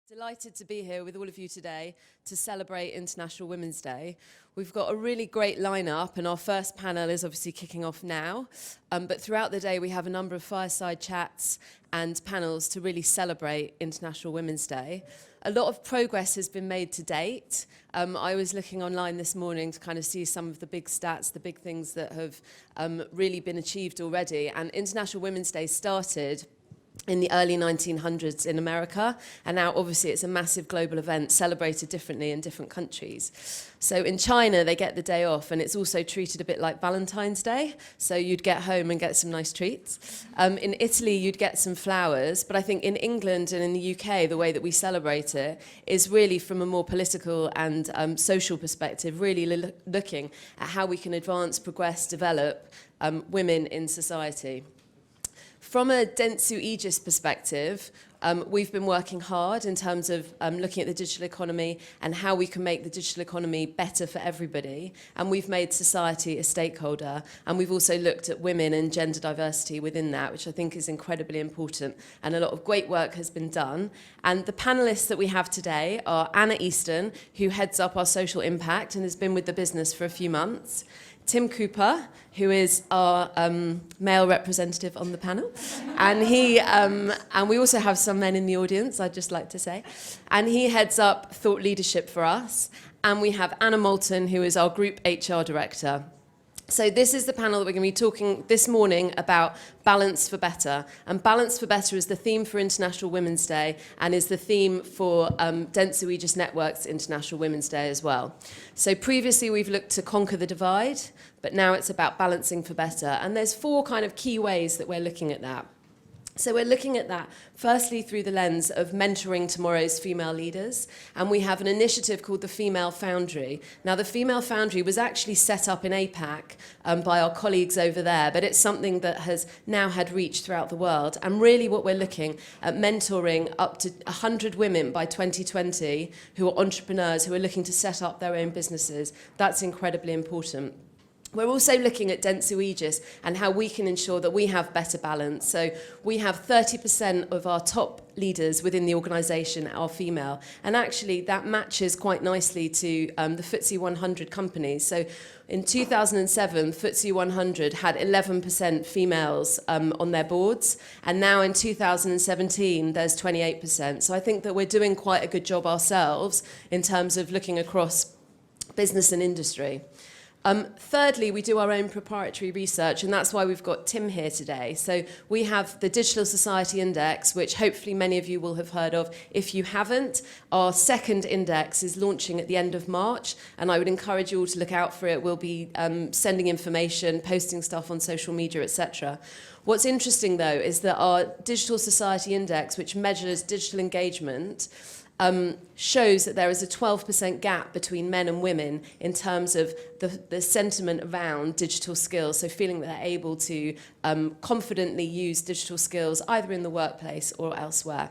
Delighted to be here with all of you today to celebrate International Women's Day. We've got a really great lineup, and our first panel is obviously kicking off now. But throughout the day, we have a number of fireside chats and panels to really celebrate International Women's Day. A lot of progress has been made to date. I was looking online this morning to kind of see some of the big stats, the big things that have really been achieved already. And International Women's Day started in the early 1900s in America, and now obviously it's a massive global event celebrated differently in different countries. So in China they get the day off, and it's also treated a bit like Valentine's Day, so you'd get home and get some nice treats. In Italy you'd get some flowers, but I think in England and in the UK the way that we celebrate it is really from a more political and social perspective, really looking at how we can advance, progress, develop women in society. From a Dentsu Aegis perspective, we've been working hard in terms of looking at the digital economy and how we can make the digital economy better for everybody. And we've made society a stakeholder. And we've also looked at women and gender diversity within that, which I think is incredibly important. And a lot of great work has been done. And the panelists that we have today are Anna Easton, who heads up our social impact and has been with the business for a few months. Tim Cooper, who is our male representative on the panel. And and we also have some men in the audience, I'd just like to say. And he heads up thought leadership for us. And we have Anna Moulton, who is our group HR director. So this is the panel that we're going to be talking this morning about balance for better. And balance for better is the theme for International Women's Day and is the theme for Dentsu Aegis Network's International Women's Day as well. So previously we've looked to conquer the divide, but now it's about balancing for better. And there's four kind of key ways that we're looking at that. So we're looking at that, firstly, through the lens of mentoring tomorrow's female leaders. And we have an initiative called the Female Foundry. Now, the Female Foundry was actually set up in APAC by our colleagues over there, but it's something that has now had reach throughout the world. And really what we're looking at mentoring up to 100 women by 2020 who are entrepreneurs, who are looking to set up their own businesses. That's incredibly important. We're also looking at Dentsu Aegis and how we can ensure that we have better balance. So we have 30% of our top leaders within the organisation are female. And actually that matches quite nicely to the FTSE 100 companies. So in 2007, FTSE 100 had 11% females on their boards. And now in 2017, there's 28%. So I think that we're doing quite a good job ourselves in terms of looking across business and industry. Thirdly, we do our own proprietary research, and that's why we've got Tim here today. So we have the Digital Society Index, which hopefully many of you will have heard of. If you haven't, our second index is launching at the end of March, and I would encourage you all to look out for it. We'll be sending information, posting stuff on social media, etc. What's interesting, though, is that our Digital Society Index, which measures digital engagement, shows that there is a 12% gap between men and women in terms of the sentiment around digital skills, so feeling that they're able to confidently use digital skills either in the workplace or elsewhere.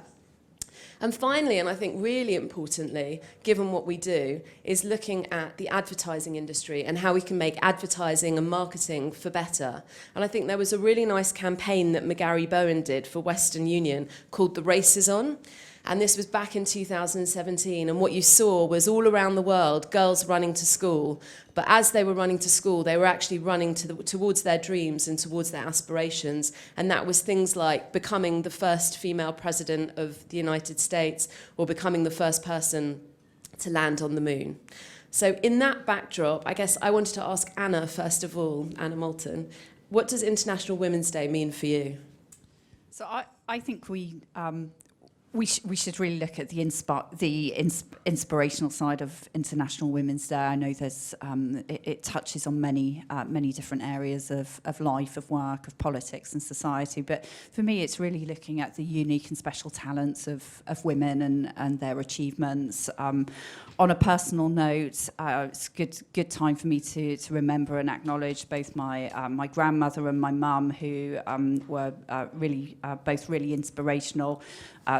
And finally, and I think really importantly, given what we do, is looking at the advertising industry and how we can make advertising and marketing for better. And I think there was a really nice campaign that McGarry Bowen did for Western Union called The Race Is On. And this was back in 2017, and what you saw was all around the world, girls running to school. But as they were running to school, they were actually running towards their dreams and towards their aspirations. And that was things like becoming the first female president of the United States or becoming the first person to land on the moon. So in that backdrop, I guess I wanted to ask Anna, first of all, Anna Moulton, what does International Women's Day mean for you? So I think we should really look at the inspirational side of International Women's Day. I know there's it touches on many different areas of life, of work, of politics and society. But for me, it's really looking at the unique and special talents of women and their achievements. On a personal note, it's a good time for me to remember and acknowledge both my grandmother and my mum, who were both really inspirational.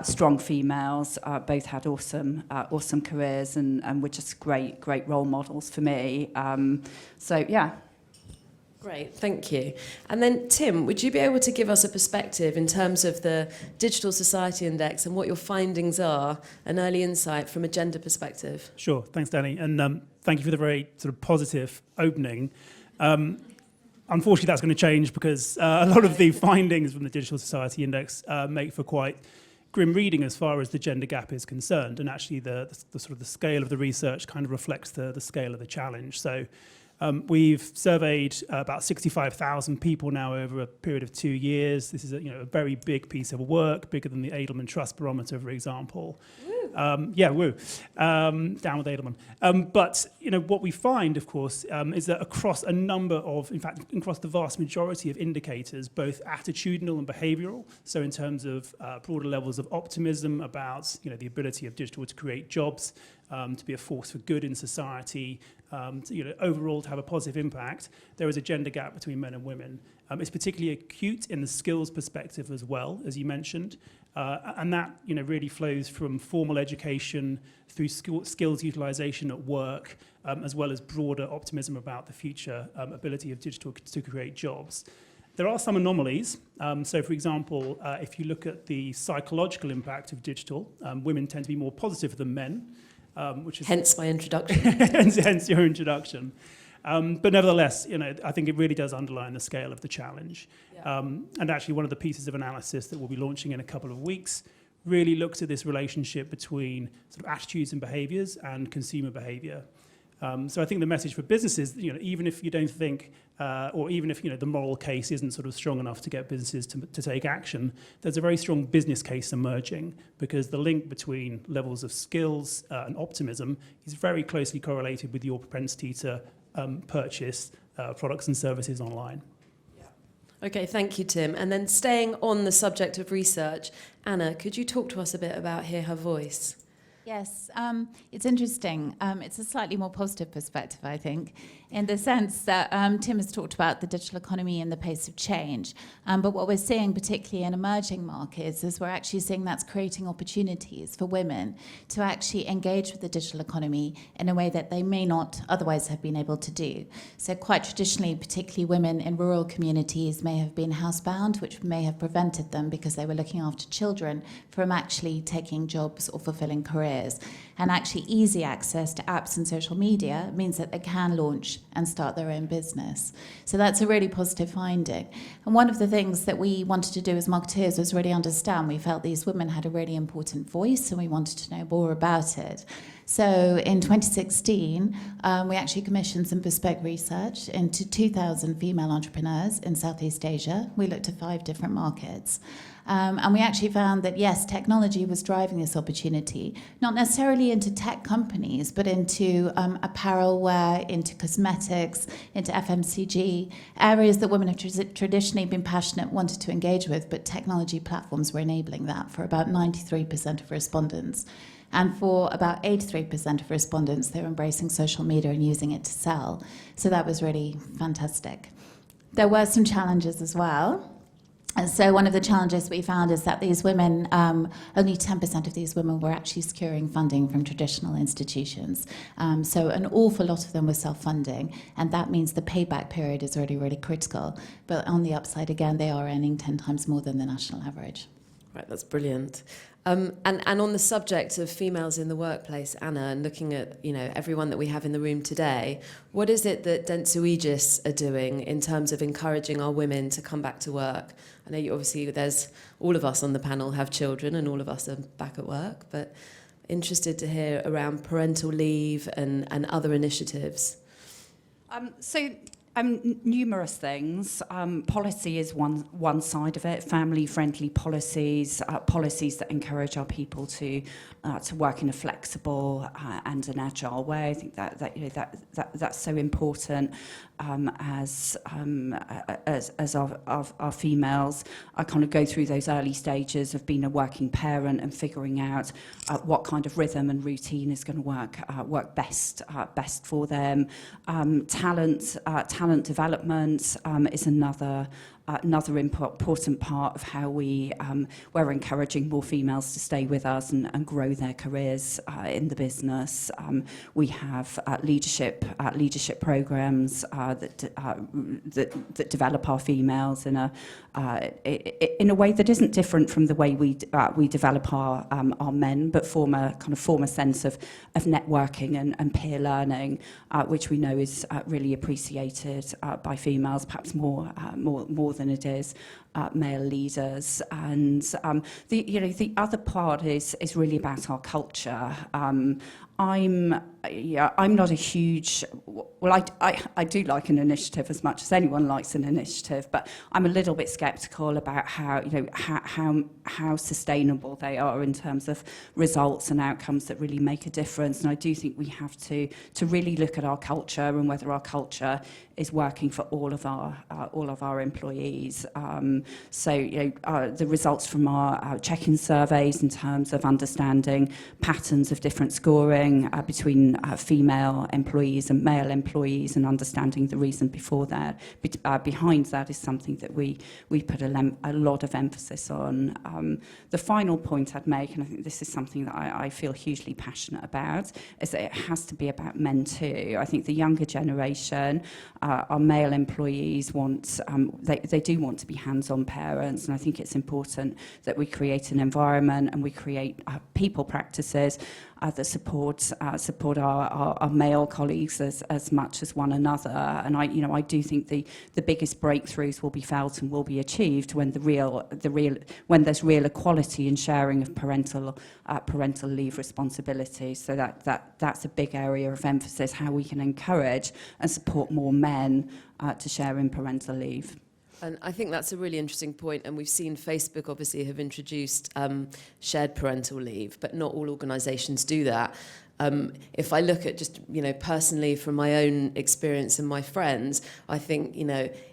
Strong females, both had awesome careers and were just great role models for me. So yeah. Great, thank you. And then, Tim, would you be able to give us a perspective in terms of the Digital Society Index and what your findings are, an early insight from a gender perspective? Sure, thanks, Dani. And thank you for the very sort of positive opening. Unfortunately, that's going to change because a lot of the findings from the Digital Society Index make for quite grim reading as far as the gender gap is concerned. And actually, the sort of the scale of the research kind of reflects the scale of the challenge. So we've surveyed about 65,000 people now over a period of 2 years. This is a very big piece of work, bigger than the Edelman Trust Barometer, for example. Yeah, woo. Down with Edelman. But what we find, of course, is that across a number of, in fact, across the vast majority of indicators, both attitudinal and behavioural, so in terms of broader levels of optimism about the ability of digital to create jobs, to be a force for good in society, overall to have a positive impact, there is a gender gap between men and women. It's particularly acute in the skills perspective as well, as you mentioned. And that really flows from formal education through skills utilization at work, as well as broader optimism about the future ability of digital to create jobs. There are some anomalies. So, for example, if you look at the psychological impact of digital, women tend to be more positive than men, which is hence my introduction. hence your introduction. But nevertheless, I think it really does underline the scale of the challenge. Yeah. And actually, one of the pieces of analysis that we'll be launching in a couple of weeks really looks at this relationship between sort of attitudes and behaviours and consumer behaviour. So I think the message for businesses, even if you don't think, or even if the moral case isn't sort of strong enough to get businesses to take action, there's a very strong business case emerging because the link between levels of skills and optimism is very closely correlated with your propensity to purchase products and services online. Yeah. Okay, thank you, Tim. And then staying on the subject of research, Anna, could you talk to us a bit about Hear Her Voice? Yes, it's interesting. It's a slightly more positive perspective, I think, in the sense that Tim has talked about the digital economy and the pace of change. But what we're seeing, particularly in emerging markets, is we're actually seeing that's creating opportunities for women to actually engage with the digital economy in a way that they may not otherwise have been able to do. So quite traditionally, particularly women in rural communities may have been housebound, which may have prevented them because they were looking after children from actually taking jobs or fulfilling careers. And actually easy access to apps and social media means that they can launch and start their own business. So that's a really positive finding. And one of the things that we wanted to do as marketeers was really understand. We felt these women had a really important voice and we wanted to know more about it. So in 2016, we actually commissioned some bespoke research into 2,000 female entrepreneurs in Southeast Asia. We looked at 5 different markets. And we actually found that, yes, technology was driving this opportunity, not necessarily into tech companies, but into apparel wear, into cosmetics, into FMCG, areas that women have traditionally been passionate, wanted to engage with, but technology platforms were enabling that for about 93% of respondents. And for about 83% of respondents, they were embracing social media and using it to sell. So that was really fantastic. There were some challenges as well. And so one of the challenges we found is that these women, only 10% of these women were actually securing funding from traditional institutions. So an awful lot of them were self-funding, and that means the payback period is really, really critical. But on the upside, again, they are earning 10 times more than the national average. Right, that's brilliant. And on the subject of females in the workplace, Anna, and looking at everyone that we have in the room today, what is it that Dentsu Aegis are doing in terms of encouraging our women to come back to work? I know obviously there's all of us on the panel have children and all of us are back at work, but interested to hear around parental leave and other initiatives. Numerous things. Policy is one side of it. Family-friendly policies, policies that encourage our people to work in a flexible and an agile way. I think that's so important. As our females, I kind of go through those early stages of being a working parent and figuring out what kind of rhythm and routine is going to work best for them. Talent development is another another important part of how we're encouraging more females to stay with us and grow their careers in the business. We have leadership programs that develop our females in a way that isn't different from the way we develop our men, but form a sense of networking and peer learning, which we know is really appreciated by females, perhaps more than it is male leaders. And the other part is really about our culture. I'm not a huge, I do like an initiative as much as anyone likes an initiative, but I'm a little bit sceptical about how sustainable they are in terms of results and outcomes that really make a difference. And I do think we have to really look at our culture and whether our culture is working for all of our employees. The results from our check-in surveys in terms of understanding patterns of different scoring between female employees and male employees, and understanding the reason behind that is something that we put a lot of emphasis on. The final point I'd make, and I think this is something that I feel hugely passionate about, is that it has to be about men too. I think the younger generation, our male employees they do want to be hands-on parents, and I think it's important that we create an environment and we create people practices that support our male colleagues as much as one another. And I do think the biggest breakthroughs will be felt and will be achieved when when there's real equality in sharing of parental leave responsibilities. So that's a big area of emphasis, how we can encourage and support more men to share in parental leave. And I think that's a really interesting point, and we've seen Facebook obviously have introduced shared parental leave, but not all organisations do that. If I look at just, personally from my own experience and my friends, I think,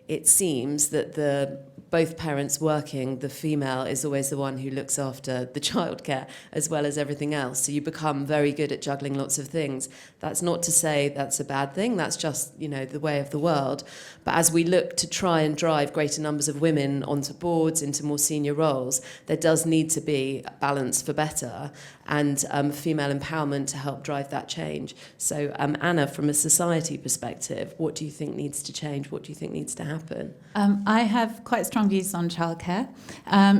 it seems that both parents working, the female is always the one who looks after the childcare as well as everything else. So you become very good at juggling lots of things. That's not to say that's a bad thing. That's just, the way of the world. But as we look to try and drive greater numbers of women onto boards, into more senior roles, there does need to be a balance for better and female empowerment to help drive that change. So Anna, from a society perspective, what do you think needs to change? What do you think needs to happen? I have quite strong views on childcare.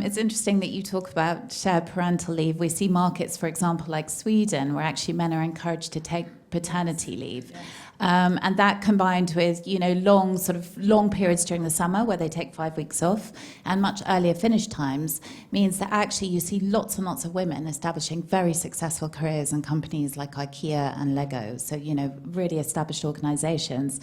It's interesting that you talk about shared parental leave. We see markets, for example, like Sweden, where actually men are encouraged to take paternity leave. Yes. And that combined with, long periods during the summer where they take 5 weeks off and much earlier finish times means that actually you see lots and lots of women establishing very successful careers in companies like IKEA and Lego. So, really established organizations.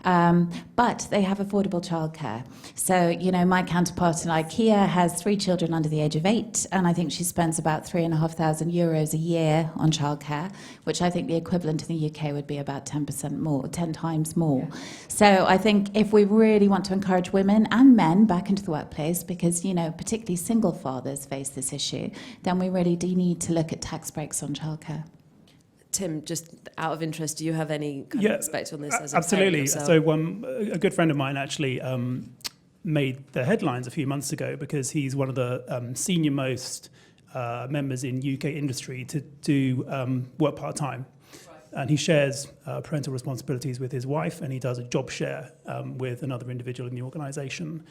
But they have affordable childcare. So, my counterpart in IKEA has 3 children under the age of 8, and I think she spends about €3,500 a year on childcare, which I think the equivalent in the UK would be about 10% more, 10 times more. So I think if we really want to encourage women and men back into the workplace, because, particularly single fathers face this issue, then we really do need to look at tax breaks on childcare. Tim, just out of interest, do you have any kind of perspective on this as a absolutely. parent So a good friend of mine actually made the headlines a few months ago because he's one of the senior most members in UK industry to do work part-time. Right. And he shares parental responsibilities with his wife, and he does a job share with another individual in the organisation,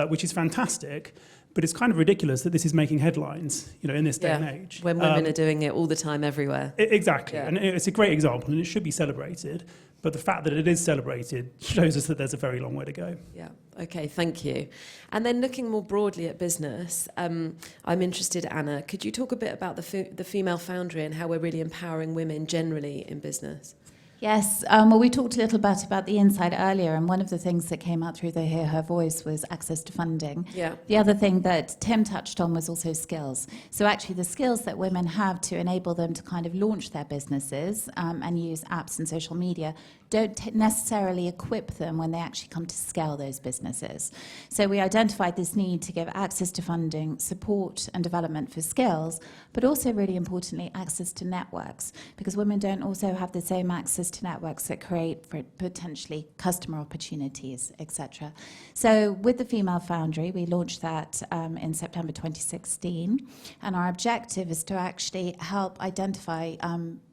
which is fantastic. But it's kind of ridiculous that this is making headlines, in this day and age. When women are doing it all the time everywhere. Exactly. Yeah. And it's a great example, and it should be celebrated. But the fact that it is celebrated shows us that there's a very long way to go. Yeah. Okay, thank you. And then looking more broadly at business, I'm interested, Anna, could you talk a bit about the Female Foundry and how we're really empowering women generally in business? Yes, well, we talked a little bit about the inside earlier, and one of the things that came out through the Hear Her Voice was access to funding. Yeah. The other thing that Tim touched on was also skills. So actually the skills that women have to enable them to kind of launch their businesses and use apps and social media don't necessarily equip them when they actually come to scale those businesses. So we identified this need to give access to funding, support and development for skills, but also really importantly, access to networks, because women don't also have the same access to networks that create for potentially customer opportunities, etc. So with the Female Foundry, we launched that in September 2016, and our objective is to actually help identify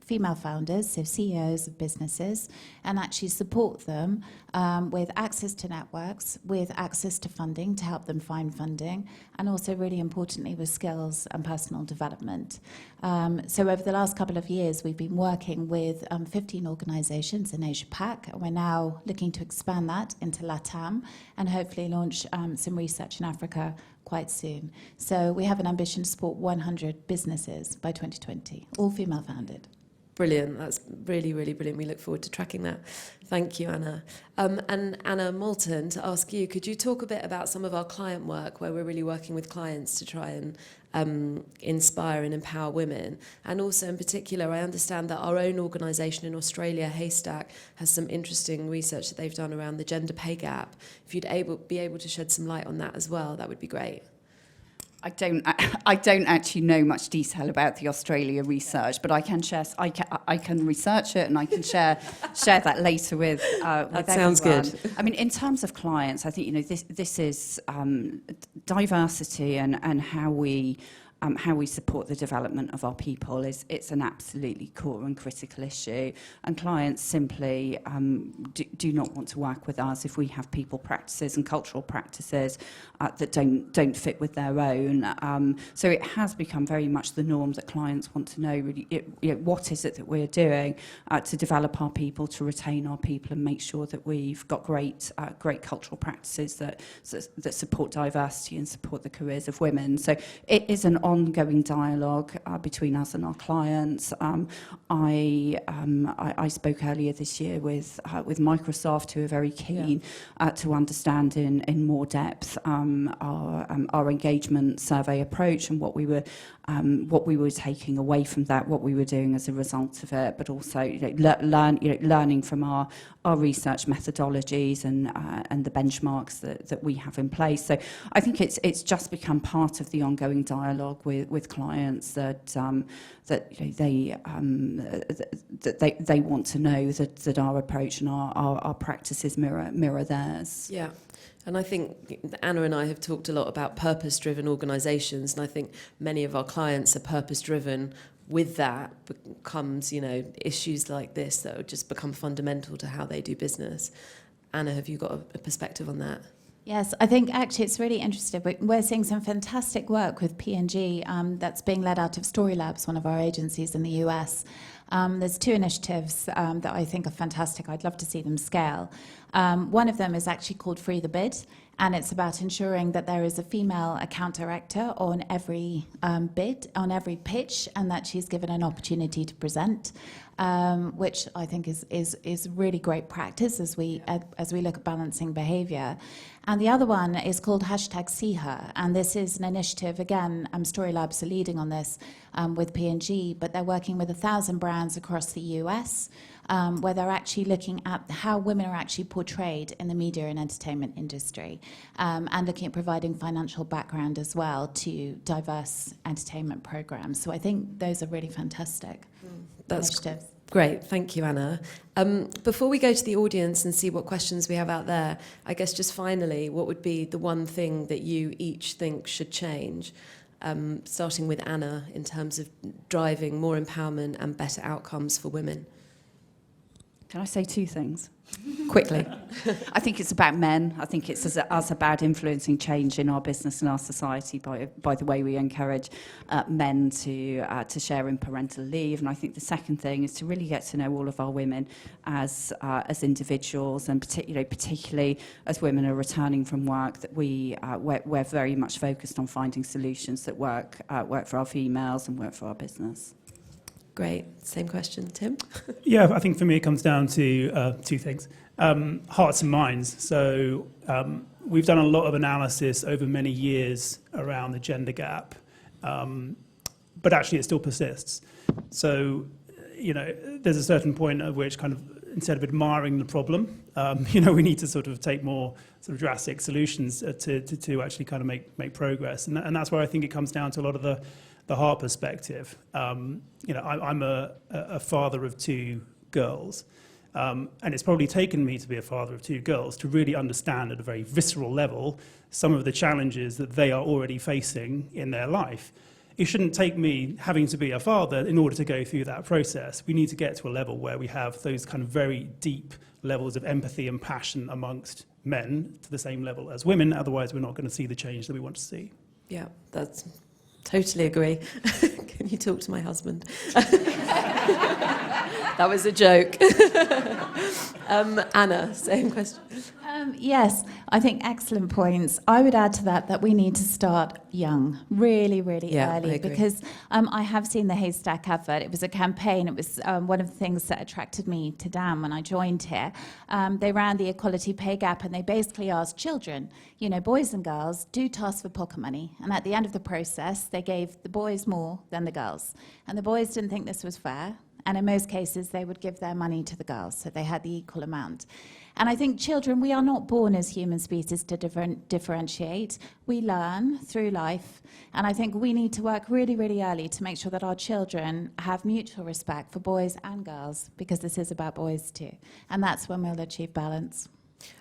female founders, so CEOs of businesses, and actually support them with access to networks, with access to funding to help them find funding, and also really importantly with skills and personal development. So over the last couple of years, we've been working with 15 organizations in Asia Pac, and we're now looking to expand that into LATAM and hopefully launch some research in Africa quite soon. So we have an ambition to support 100 businesses by 2020, all female founded. Brilliant. That's really, really brilliant. We look forward to tracking that. Thank you, Anna. And Anna Moulton, to ask you, could you talk a bit about some of our client work where we're really working with clients to try and inspire and empower women? And also in particular, I understand that our own organisation in Australia, Haystack, has some interesting research that they've done around the gender pay gap. If you'd be able to shed some light on that as well, that would be great. I don't actually know much detail about the Australia research, but I can share. I can research it and I can share that later with that sounds everyone. good. I mean, in terms of clients, I think this is diversity and how we support the development of our people it's an absolutely core and critical issue, and clients simply do not want to work with us if we have people practices and cultural practices that don't fit with their own. So it has become very much the norm that clients want to know really what is it that we're doing to develop our people, to retain our people, and make sure that we've got great cultural practices that support diversity and support the careers of women. So it is an ongoing dialogue between us and our clients. I spoke earlier this year with Microsoft, who are very keen to understand in more depth our engagement survey approach and what we were taking away from that, what we were doing as a result of it, but also learning from our research methodologies and the benchmarks that we have in place. So I think it's just become part of the ongoing dialogue with clients that they want to know that our approach and our practices mirror theirs. Yeah. And I think Anna and I have talked a lot about purpose-driven organisations, and I think many of our clients are purpose-driven. With that comes, issues like this that would just become fundamental to how they do business. Anna, have you got a perspective on that? Yes, I think actually it's really interesting. We're seeing some fantastic work with P&G that's being led out of Story Labs, one of our agencies in the US. There's two initiatives that I think are fantastic. I'd love to see them scale. One of them is actually called Free the Bid, and it's about ensuring that there is a female account director on every bid, on every pitch, and that she's given an opportunity to present, which I think is really great practice as we look at balancing behaviour. And the other one is called #SeeHer, and this is an initiative, again, Story Labs are leading on this with P&G, but they're working with 1,000 brands across the US, where they're actually looking at how women are actually portrayed in the media and entertainment industry, and looking at providing financial background as well to diverse entertainment programs. So I think those are really fantastic initiatives. Great, thank you, Anna. Before we go to the audience and see what questions we have out there, I guess just finally, what would be the one thing that you each think should change? Starting with Anna, in terms of driving more empowerment and better outcomes for women. Can I say two things? Quickly. I think it's about men. I think it's us about influencing change in our business and our society by the way we encourage men to share in parental leave. And I think the second thing is to really get to know all of our women as individuals, and particularly as women are returning from work, that we're very much focused on finding solutions that work for our females and work for our business. Great. Same question, Tim? Yeah, I think for me it comes down to two things. Hearts and minds. So we've done a lot of analysis over many years around the gender gap, but actually it still persists. So, there's a certain point at which kind of instead of admiring the problem, we need to sort of take more sort of drastic solutions to actually kind of make progress. And that's where I think it comes down to a lot of the heart perspective. I'm a father of two girls. And it's probably taken me to be a father of two girls to really understand at a very visceral level some of the challenges that they are already facing in their life. It shouldn't take me having to be a father in order to go through that process. We need to get to a level where we have those kind of very deep levels of empathy and passion amongst men to the same level as women. Otherwise, we're not going to see the change that we want to see. Yeah, that's totally agree. Can you talk to my husband? That was a joke. Anna, same question. Yes, I think excellent points. I would add to that we need to start young, really, really early, because I have seen the Haystack advert. It was a campaign. It was one of the things that attracted me to Dan when I joined here. They ran the equality pay gap, and they basically asked children, boys and girls, do tasks for pocket money. And at the end of the process, they gave the boys more than the girls. And the boys didn't think this was fair. And in most cases, they would give their money to the girls, so they had the equal amount. And I think children, we are not born as human species to differentiate. We learn through life. And I think we need to work really, really early to make sure that our children have mutual respect for boys and girls, because this is about boys too. And that's when we'll achieve balance.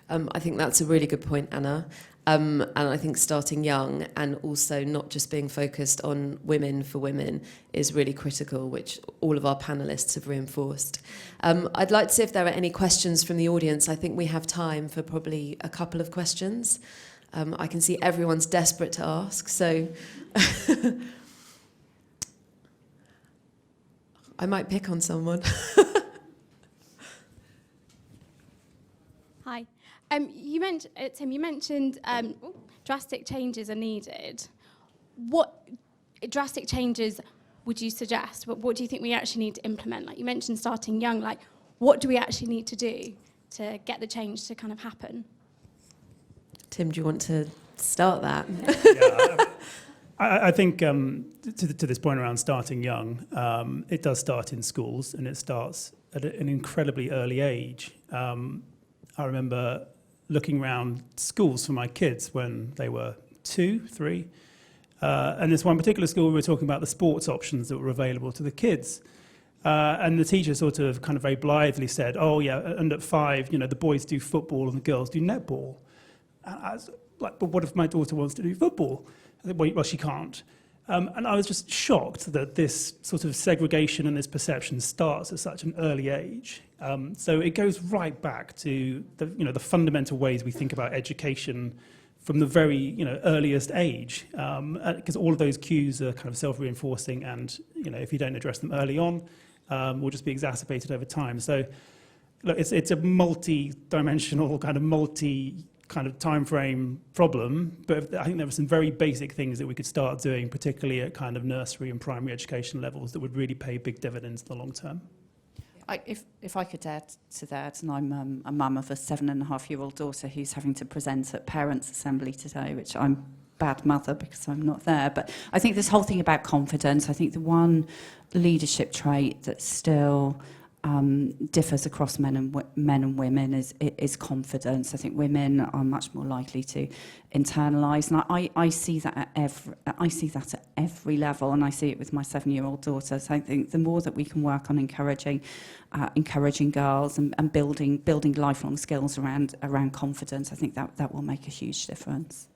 I think that's a really good point, Anna. And I think starting young and also not just being focused on women for women is really critical, which all of our panellists have reinforced. I'd like to see if there are any questions from the audience. I think we have time for probably a couple of questions. I can see everyone's desperate to ask, so I might pick on someone. Hi. Tim, you mentioned drastic changes are needed. What drastic changes would you suggest? What do you think we actually need to implement? Like you mentioned starting young, what do we actually need to do to get the change to kind of happen? Tim, do you want to start that? Yeah, I think to this point around starting young, it does start in schools, and it starts at an incredibly early age. I remember looking around schools for my kids when they were 2, 3. And this one particular school, we were talking about the sports options that were available to the kids. And the teacher sort of kind of very blithely said, oh, yeah, and at 5, the boys do football and the girls do netball. And I was like, but what if my daughter wants to do football? I said, well, she can't. And I was just shocked that this sort of segregation and this perception starts at such an early age. So it goes right back to the fundamental ways we think about education from the very earliest age, because all of those cues are kind of self-reinforcing, and if you don't address them early on, will just be exacerbated over time. So look, it's a multi-dimensional kind of time frame problem, but I think there are some very basic things that we could start doing, particularly at kind of nursery and primary education levels, that would really pay big dividends in the long term. If I could add to that, and I'm a mum of a 7.5-year-old daughter who's having to present at Parents' Assembly today, which I'm bad mother because I'm not there, but I think this whole thing about confidence, I think the one leadership trait that still differs across men and women is confidence. I think women are much more likely to internalise, and I see that at every level, and I see it with my 7-year-old daughter. So I think the more that we can work on encouraging girls and building lifelong skills around confidence, I think that will make a huge difference.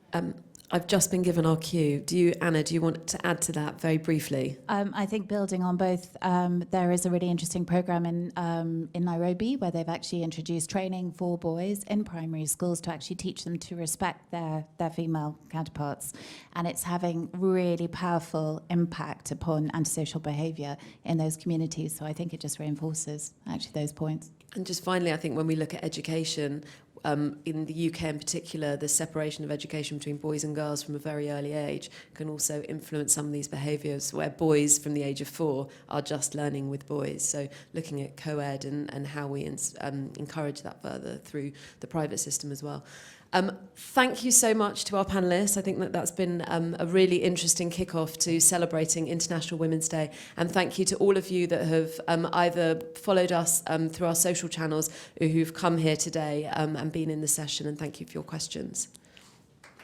I've just been given our cue. Anna, do you want to add to that very briefly? I think building on both, there is a really interesting program in Nairobi where they've actually introduced training for boys in primary schools to actually teach them to respect their female counterparts. And it's having really powerful impact upon antisocial behaviour in those communities. So I think it just reinforces actually those points. And just finally, I think when we look at education, in the UK in particular, the separation of education between boys and girls from a very early age can also influence some of these behaviours, where boys from the age of 4 are just learning with boys. So looking at co-ed and how we encourage that further through the private system as well. Thank you so much to our panellists. I think that that's been a really interesting kickoff to celebrating International Women's Day. And thank you to all of you that have either followed us through our social channels or who've come here today and been in the session. And thank you for your questions.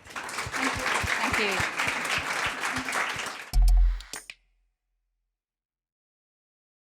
Thank you.